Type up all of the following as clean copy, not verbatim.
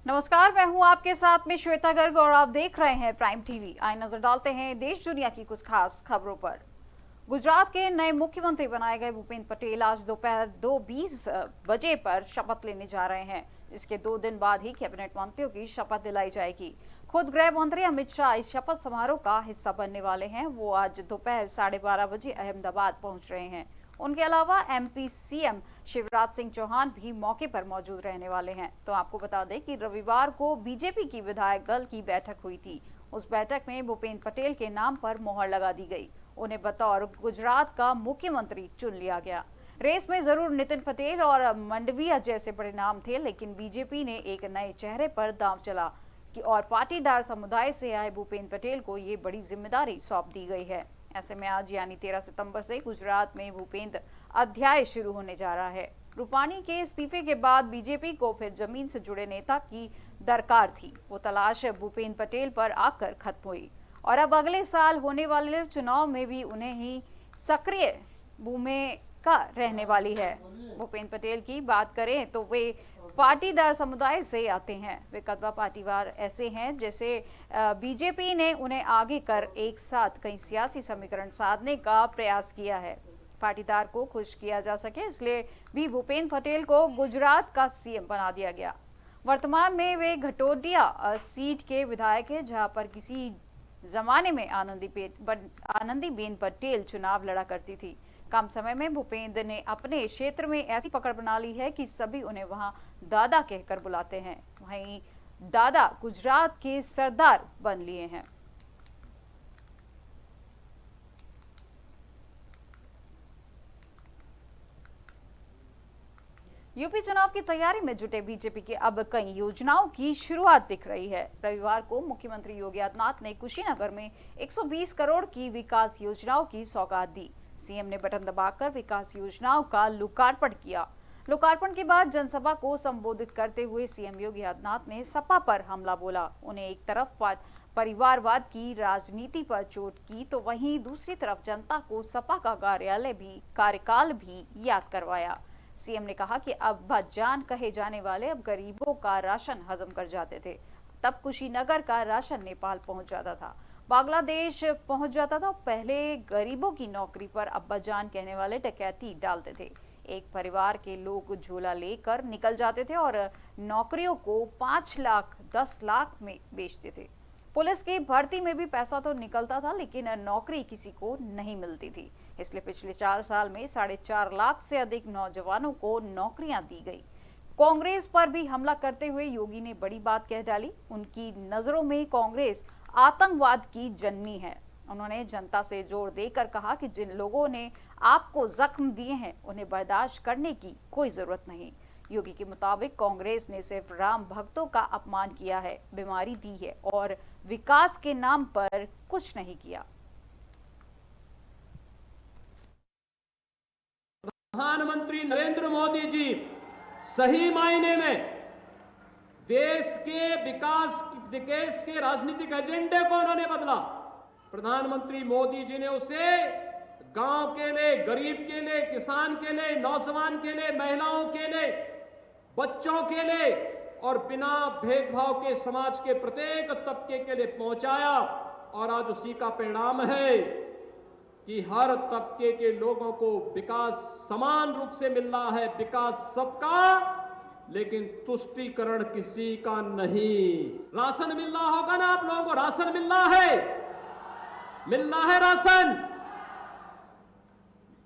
नमस्कार, मैं हूं आपके साथ में श्वेता गर्ग और आप देख रहे हैं प्राइम टीवी। आइए नजर डालते हैं देश दुनिया की कुछ खास खबरों पर। गुजरात के नए मुख्यमंत्री बनाए गए भूपेंद्र पटेल आज दोपहर 2:20 बजे पर शपथ लेने जा रहे हैं। इसके 2 दिन बाद ही कैबिनेट मंत्रियों की शपथ दिलाई जाएगी। खुद गृह मंत्री अमित शाह इस शपथ समारोह का हिस्सा बनने वाले हैं। वो आज दोपहर 12:30 बजे अहमदाबाद पहुंच रहे हैं। उनके अलावा एमपी सीएम शिवराज सिंह चौहान भी मौके पर मौजूद रहने वाले हैं। तो आपको बता दें कि रविवार को बीजेपी की विधायक दल की बैठक हुई थी। उस बैठक में भूपेंद्र पटेल के नाम पर मोहर लगा दी गई। उन्हें बतौर गुजरात का मुख्यमंत्री चुन लिया गया। रेस में जरूर नितिन पटेल और मंडविया जैसे बड़े नाम थे, लेकिन बीजेपी ने एक नए चेहरे पर दांव चला और पाटीदार समुदाय से आए भूपेंद्र पटेल को ये बड़ी जिम्मेदारी सौंप दी गई है। ऐसे में आज यानी 13 सितंबर से गुजरात में भूपेंद्र अध्याय शुरू होने जा रहा है। रूपाणी के इस्तीफे के बाद बीजेपी को फिर जमीन से जुड़े नेता की दरकार थी। वो तलाश भूपेंद्र पटेल पर आकर खत्म हुई और अब अगले साल होने वाले चुनाव में भी उन्हें ही सक्रिय भूमिका रहने वाली है। भूपेंद्र पटेल की बात करें तो वे पाटीदार समुदाय से आते हैं। वे कदवा पाटीदार ऐसे हैं जैसे बीजेपी ने उन्हें आगे कर एक साथ कई सियासी समीकरण साधने का प्रयास किया है। पाटीदार को खुश किया जा सके इसलिए भी भूपेंद्र पटेल को गुजरात का सीएम बना दिया गया। वर्तमान में वे घटोटिया सीट के विधायक हैं, जहां पर किसी जमाने में आनंदीबेन पटेल चुनाव लड़ा करती थी। कम समय में भूपेंद्र ने अपने क्षेत्र में ऐसी पकड़ बना ली है कि सभी उन्हें वहां दादा कहकर बुलाते हैं। वहीं दादा गुजरात के सरदार बन लिए हैं। यूपी चुनाव की तैयारी में जुटे बीजेपी के अब कई योजनाओं की शुरुआत दिख रही है। रविवार को मुख्यमंत्री योगी आदित्यनाथ ने कुशीनगर में 120 करोड़ की विकास योजनाओं की सौगात दी। सीएम ने बटन दबाकर विकास योजनाओं का लोकार्पण किया। लोकार्पण के बाद जनसभा को संबोधित करते हुए सीएम योगी आदित्यनाथ ने सपा पर हमला बोला। उन्हें एक तरफ परिवारवाद की राजनीति पर चोट की तो वहीं दूसरी तरफ जनता को सपा का कार्यकाल भी याद करवाया। सीएम ने कहा कि अब जान कहे जाने वाले अब गरीबों का राशन हजम कर जाते थे। तब कुशीनगर का राशन नेपाल पहुंच जाता था, बांग्लादेश पहुंच जाता था। पहले गरीबों की नौकरी पर अब्बा जान कहने वाले डकैती डालते थे। एक परिवार के लोग झोला लेकर निकल जाते थे और नौकरियों को 5 लाख 10 लाख में बेचते थे। पुलिस की भर्ती में भी पैसा तो निकलता था, लेकिन नौकरी किसी को नहीं मिलती थी। इसलिए पिछले 4 साल में 4.5 लाख से अधिक नौजवानों को नौकरियां दी गई। कांग्रेस पर भी हमला करते हुए योगी ने बड़ी बात कह डाली। उनकी नजरों में कांग्रेस आतंकवाद की जननी है। उन्होंने जनता से जोर देकर कहा कि जिन लोगों ने आपको जख्म दिए हैं उन्हें बर्दाश्त करने की कोई जरूरत नहीं। योगी के मुताबिक कांग्रेस ने सिर्फ राम भक्तों का अपमान किया है, बीमारी दी है और विकास के नाम पर कुछ नहीं किया। प्रधानमंत्री नरेंद्र मोदी जी सही मायने में देश के राजनीतिक एजेंडे को उन्होंने बदला। प्रधानमंत्री मोदी जी ने उसे गांव के लिए, गरीब के लिए, किसान के लिए, नौजवान के लिए, महिलाओं के लिए, बच्चों के लिए और बिना भेदभाव के समाज के प्रत्येक तबके के लिए पहुंचाया। और आज उसी का परिणाम है कि हर तबके के लोगों को विकास समान रूप से मिल रहा है। विकास सबका, लेकिन तुष्टीकरण किसी का नहीं। राशन मिल रहा होगा ना आप लोगों को? राशन मिल रहा है, मिल रहा है राशन।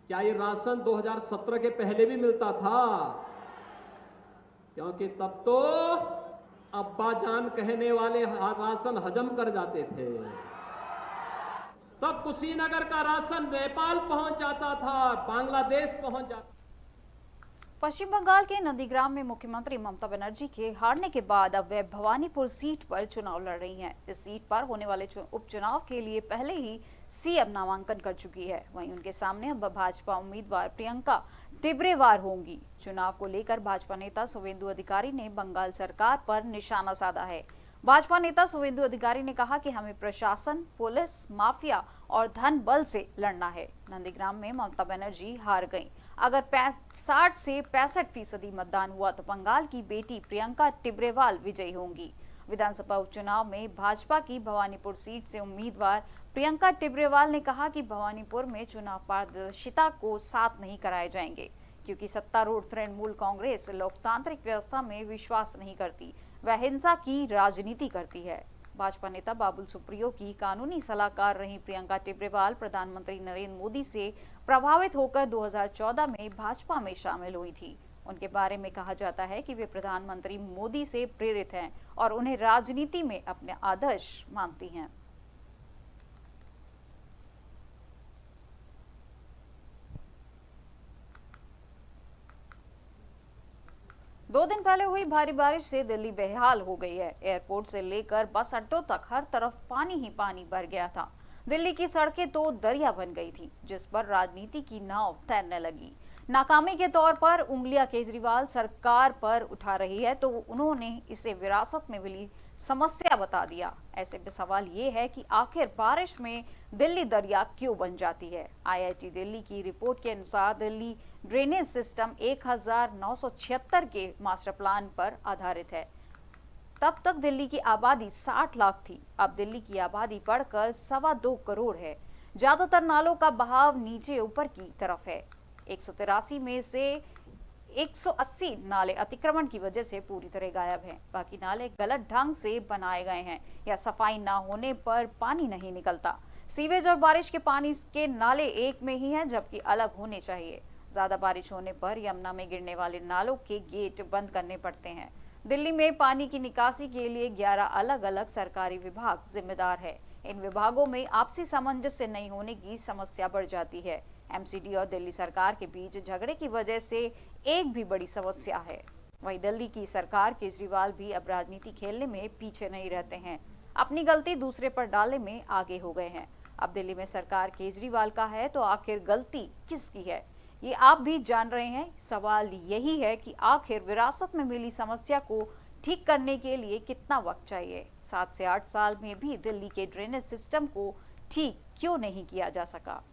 क्या ये राशन 2017 के पहले भी मिलता था? क्योंकि तब तो अब्बा जान कहने वाले राशन हजम कर जाते थे। तब कुशीनगर का राशन नेपाल पहुंच जाता था, बांग्लादेश पहुंच जाता। पश्चिम बंगाल के नंदीग्राम में मुख्यमंत्री ममता बनर्जी के हारने के बाद अब वे भवानीपुर सीट पर चुनाव लड़ रही हैं। इस सीट पर होने वाले उपचुनाव के लिए पहले ही सीएम नामांकन कर चुकी है। वहीं उनके सामने अब भाजपा उम्मीदवार प्रियंका तिब्रेवार होंगी। चुनाव को लेकर भाजपा नेता शुवेंदु अधिकारी ने बंगाल सरकार पर निशाना साधा है। भाजपा नेता शुभेंदु अधिकारी ने कहा कि हमें प्रशासन, पुलिस, माफिया और धन बल से लड़ना है। नंदीग्राम में ममता बनर्जी हार गईं। अगर 60 से 65% मतदान हुआ तो बंगाल की बेटी प्रियंका टिब्रेवाल विजयी होंगी। विधानसभा उपचुनाव में भाजपा की भवानीपुर सीट से उम्मीदवार प्रियंका टिब्रेवाल ने कहा कि भवानीपुर में चुनाव पारदर्शिता को साथ नहीं कराए जाएंगे, क्योंकि सत्तारूढ़ तृणमूल कांग्रेस लोकतांत्रिक व्यवस्था में विश्वास नहीं करती, वह हिंसा की राजनीति करती है। भाजपा नेता बाबुल सुप्रियो की कानूनी सलाहकार रही प्रियंका टिब्रेवाल प्रधानमंत्री नरेंद्र मोदी से प्रभावित होकर 2014 में भाजपा में शामिल हुई थी। उनके बारे में कहा जाता है कि वे प्रधानमंत्री मोदी से प्रेरित हैं और उन्हें राजनीति में अपने आदर्श मानती हैं। दो दिन पहले हुई भारी बारिश से दिल्ली बेहाल हो गई है। एयरपोर्ट से लेकर बस अड्डों तक हर तरफ पानी ही पानी भर गया था। दिल्ली की सड़कें तो दरिया बन गई थी, जिस पर राजनीति की नाव तैरने लगी। नाकामी के तौर पर उंगलियां केजरीवाल सरकार पर उठा रही है तो उन्होंने इसे विरासत में मिली समस्या बता दिया। ऐसे में सवाल ये है कि आखिर बारिश में दिल्ली दरिया क्यों बन जाती है। IIT दिल्ली की रिपोर्ट के अनुसार दिल्ली ड्रेनेज सिस्टम 1976 के मास्टर प्लान पर आधारित है। तब तक दिल्ली की आबादी 60 लाख थी। अब दिल्ली की आबादी बढ़कर 2.25 करोड़ है। ज्यादातर नालों का बहाव नीचे ऊपर की तरफ है। 183 में से 180 नाले अतिक्रमण की वजह से पूरी तरह गायब हैं। बाकी नाले गलत ढंग से बनाए गए हैं या सफाई ना होने पर पानी नहीं निकलता। सीवेज और बारिश के पानी के नाले एक में ही हैं, जबकि अलग होने चाहिए। ज्यादा बारिश होने पर यमुना में गिरने वाले नालों के गेट बंद करने पड़ते हैं। दिल्ली में पानी की निकासी के लिए 11 अलग अलग सरकारी विभाग जिम्मेदार है। इन विभागों में आपसी सामंजस्य नहीं होने की समस्या बढ़ जाती है। MCD और दिल्ली सरकार के बीच झगड़े की वजह से एक भी बड़ी समस्या है। वहीं दिल्ली की सरकार केजरीवाल भी अब राजनीति खेलने में पीछे नहीं रहते हैं। अपनी गलती दूसरे पर डालने में आगे हो गए हैं। अब दिल्ली में सरकार केजरीवाल का है तो आखिर गलती किसकी है, ये आप भी जान रहे हैं। सवाल यही है कि आखिर विरासत में मिली समस्या को ठीक करने के लिए कितना वक्त चाहिए। 7 से 8 साल में भी दिल्ली के ड्रेनेज सिस्टम को ठीक क्यों नहीं किया जा सका।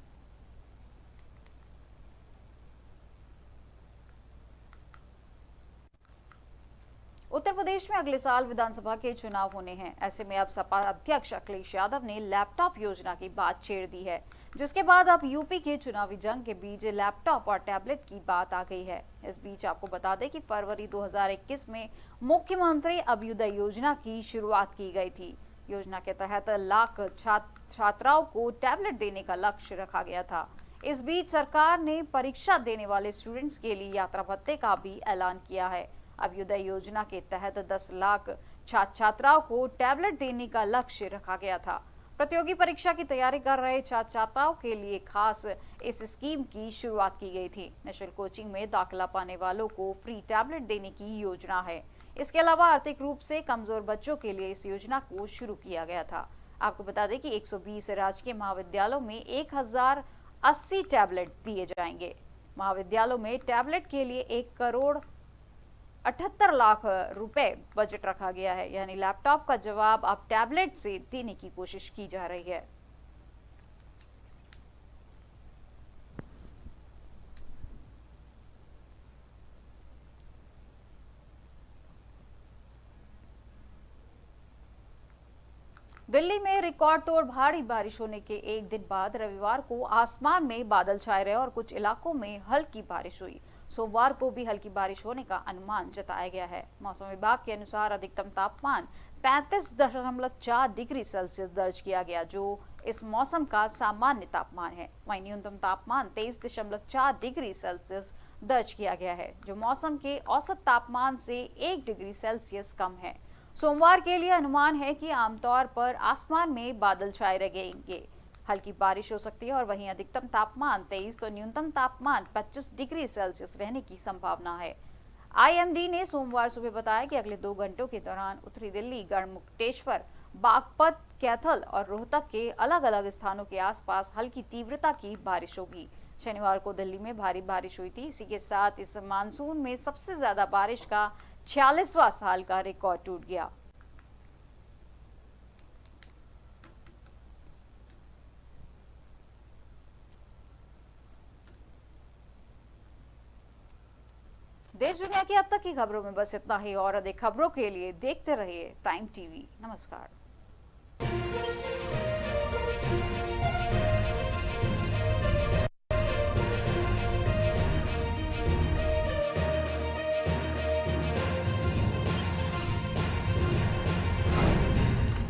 उत्तर प्रदेश में अगले साल विधानसभा के चुनाव होने हैं। ऐसे में अब सपा अध्यक्ष अखिलेश यादव ने लैपटॉप योजना की बात छेड़ दी है, जिसके बाद अब यूपी के चुनावी जंग के बीच लैपटॉप और टैबलेट की बात आ गई है। इस बीच आपको बता दें कि फरवरी 2021 में मुख्यमंत्री अभ्युदय योजना की शुरुआत की गई थी। योजना के तहत लाख छात्राओं को टैबलेट देने का लक्ष्य रखा गया था। इस बीच सरकार ने परीक्षा देने वाले स्टूडेंट्स के लिए यात्रा भत्ते का भी ऐलान किया है। अभ्युदय योजना के तहत 10 लाख छात्राओं को टैबलेट देने का लक्ष्य रखा गया था। प्रतियोगी परीक्षा की तैयारी कर रहे छात्राओं के लिए खास इस स्कीम की शुरुआत की गई थी। निःशुल्क कोचिंग में दाखिला पाने वालों को फ्री टैबलेट देने की योजना है। इसके अलावा आर्थिक रूप से कमजोर बच्चों के लिए इस योजना को शुरू किया गया था। आपको बता दें कि 120 राजकीय महाविद्यालयों में 1080 टैबलेट दिए जाएंगे। महाविद्यालयों में टैबलेट के लिए 1 करोड़ 78 लाख रुपए बजट रखा गया है। यानी लैपटॉप का जवाब अब टैबलेट से देने की कोशिश की जा रही है। दिल्ली में रिकॉर्ड तोड़ भारी बारिश होने के एक दिन बाद रविवार को आसमान में बादल छाए रहे और कुछ इलाकों में हल्की बारिश हुई। सोमवार को भी हल्की बारिश होने का अनुमान जताया गया है। मौसम विभाग के अनुसार अधिकतम तापमान 33.4 डिग्री सेल्सियस दर्ज किया गया, जो इस मौसम का सामान्य तापमान है। वहीं न्यूनतम तापमान 23.4 डिग्री सेल्सियस दर्ज किया गया है, जो मौसम के औसत तापमान से 1 डिग्री सेल्सियस कम है। सोमवार के लिए अनुमान है कि आमतौर पर आसमान में बादल छाए रहेंगे, हल्की बारिश हो सकती है और वहीं अधिकतम तापमान 23 तो न्यूनतम तापमान 25 डिग्री सेल्सियस रहने की संभावना है। IMD ने सोमवार सुबह बताया कि अगले 2 घंटों के दौरान उत्तरी दिल्ली, गढ़मुक्तेश्वर, बागपत, कैथल और रोहतक के अलग अलग स्थानों के आसपास हल्की तीव्रता की बारिश होगी। शनिवार को दिल्ली में भारी बारिश हुई थी। इसी के साथ इस मानसून में सबसे ज्यादा बारिश का 46वां साल का रिकॉर्ड टूट गया। देश दुनिया की अब तक की खबरों में बस इतना ही और अधिक खबरों के लिए देखते रहिए प्राइम टीवी। नमस्कार।